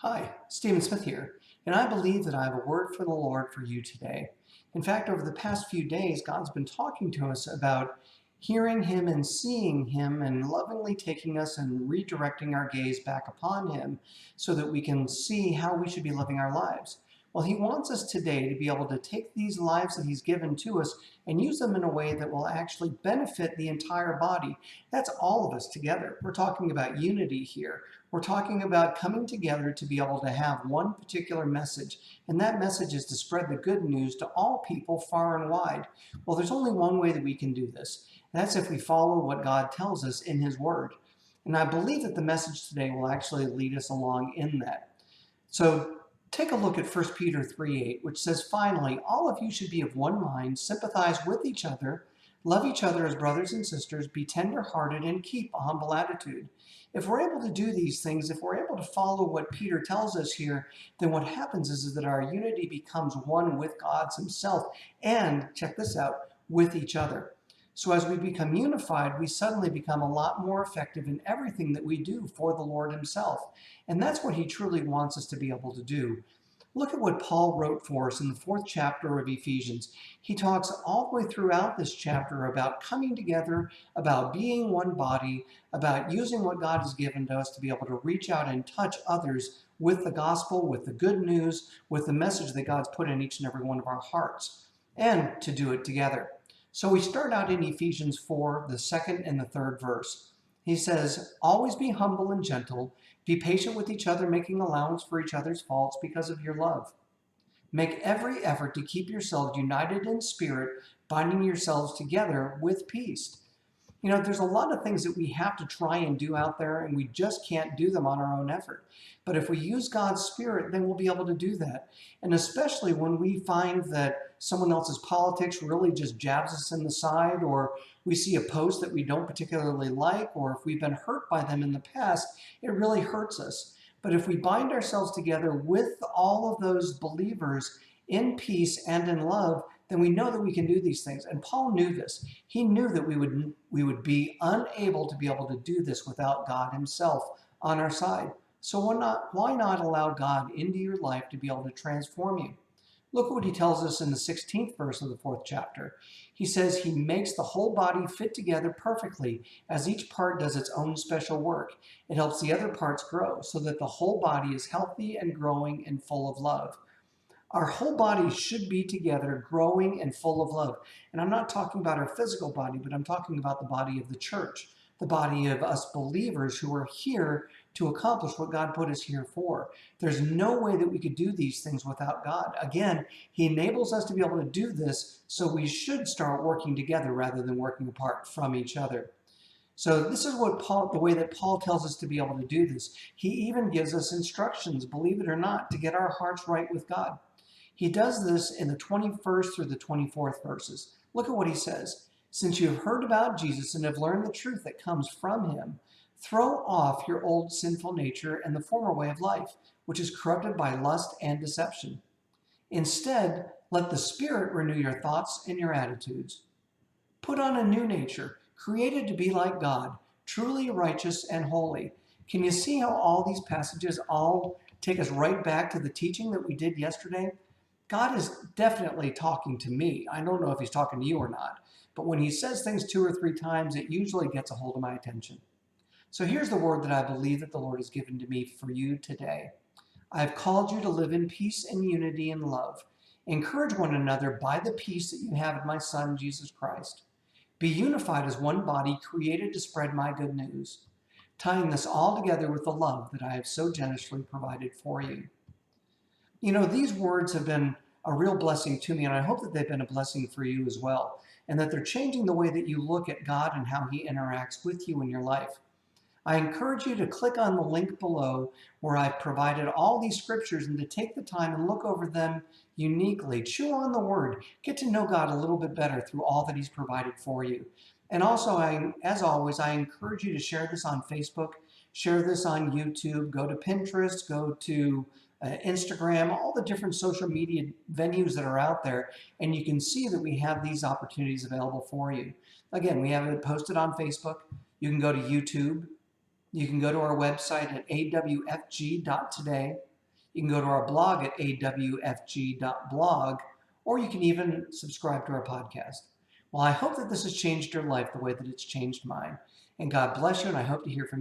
Hi, Stephen Smith here, and I believe that I have a word from the Lord for you today. In fact, over the past few days, God's been talking to us about hearing Him and seeing Him and lovingly taking us and redirecting our gaze back upon Him so that we can see how we should be living our lives. Well, He wants us today to be able to take these lives that He's given to us and use them in a way that will actually benefit the entire body. That's all of us together. We're talking about unity here. We're talking about coming together to be able to have one particular message, and that message is to spread the good news to all people far and wide. Well, there's only one way that we can do this, and that's if we follow what God tells us in His Word. And I believe that the message today will actually lead us along in that. So take a look at 1 Peter 3:8, which says, "Finally, all of you should be of one mind, sympathize with each other, love each other as brothers and sisters, be tenderhearted, and keep a humble attitude." If we're able to do these things, if we're able to follow what Peter tells us here, then what happens is that our unity becomes one with God Himself and, check this out, with each other. So as we become unified, we suddenly become a lot more effective in everything that we do for the Lord Himself. And that's what He truly wants us to be able to do. Look at what Paul wrote for us in the 4th chapter of Ephesians. He talks all the way throughout this chapter about coming together, about being one body, about using what God has given to us to be able to reach out and touch others with the gospel, with the good news, with the message that God's put in each and every one of our hearts, and to do it together. So we start out in Ephesians 4, the 2nd and the 3rd verse. He says, "Always be humble and gentle. Be patient with each other, making allowance for each other's faults because of your love. Make every effort to keep yourselves united in spirit, binding yourselves together with peace." You know, there's a lot of things that we have to try and do out there, and we just can't do them on our own effort. But if we use God's Spirit, then we'll be able to do that. And especially when we find that someone else's politics really just jabs us in the side, or we see a post that we don't particularly like, or if we've been hurt by them in the past, it really hurts us. But if we bind ourselves together with all of those believers in peace and in love, then we know that we can do these things. And Paul knew this. He knew that we would be unable to be able to do this without God Himself on our side. So why not allow God into your life to be able to transform you? Look at what he tells us in the 16th verse of the 4th chapter. He says He makes the whole body fit together perfectly as each part does its own special work. It helps the other parts grow so that the whole body is healthy and growing and full of love. Our whole body should be together, growing and full of love. And I'm not talking about our physical body, but I'm talking about the body of the church, the body of us believers who are here to accomplish what God put us here for. There's no way that we could do these things without God. Again, He enables us to be able to do this, so we should start working together rather than working apart from each other. So this is the way that Paul tells us to be able to do this. He even gives us instructions, believe it or not, to get our hearts right with God. He does this in the 21st through the 24th verses. Look at what he says. "Since you have heard about Jesus and have learned the truth that comes from Him, throw off your old sinful nature and the former way of life, which is corrupted by lust and deception. Instead, let the Spirit renew your thoughts and your attitudes. Put on a new nature, created to be like God, truly righteous and holy." Can you see how all these passages all take us right back to the teaching that we did yesterday? God is definitely talking to me. I don't know if He's talking to you or not, but when He says things 2 or 3 times, it usually gets a hold of my attention. So here's the word that I believe that the Lord has given to me for you today. "I have called you to live in peace and unity and love. Encourage one another by the peace that you have in my Son, Jesus Christ. Be unified as one body, created to spread my good news, tying this all together with the love that I have so generously provided for you." You know, these words have been a real blessing to me, and I hope that they've been a blessing for you as well, and that they're changing the way that you look at God and how He interacts with you in your life. I encourage you to click on the link below where I've provided all these scriptures and to take the time and look over them uniquely. Chew on the Word. Get to know God a little bit better through all that He's provided for you. And also, as always, I encourage you to share this on Facebook, share this on YouTube, go to Pinterest, go to Instagram, all the different social media venues that are out there, and you can see that we have these opportunities available for you. Again, we have it posted on Facebook. You can go to YouTube, You can go to our website at awfg.today. You can go to our blog at awfg.blog, or you can even subscribe to our podcast. Well, I hope that this has changed your life the way that it's changed mine. And God bless you, and I hope to hear from you.